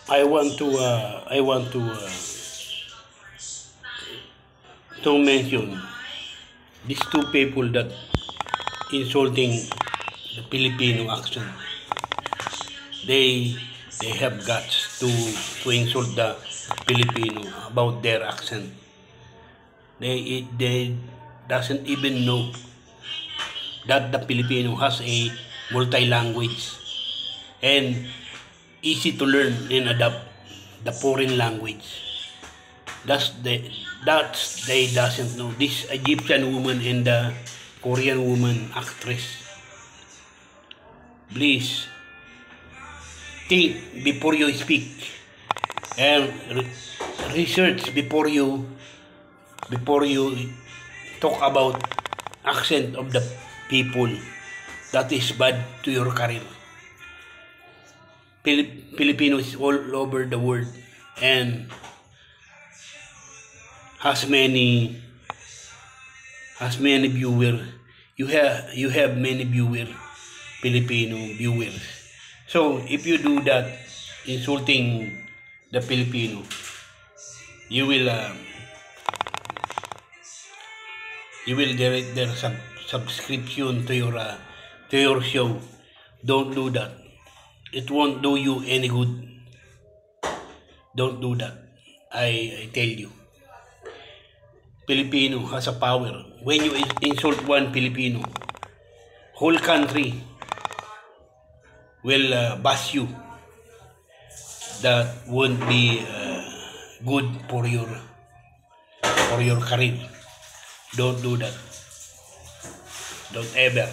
I want to mention these two people that insulting the Filipino accent. They have guts to insult the Filipino about their accent. They doesn't even know that the Filipino has a multi-language and easy to learn and adapt the foreign language. They doesn't know. This Egyptian woman and the Korean woman actress. Please think before you speak and research before you talk about accent of the people. That is bad to your career. Filipinos all over the world and has many viewers. You have many Filipino viewers. So if you do that, insulting the Filipino, you will direct their subscription to your show. Don't do that. It won't do you any good. Don't do that. I tell you. Filipino has a power. When you insult one Filipino, whole country will bash you. That won't be good for your career. Don't do that. Don't ever.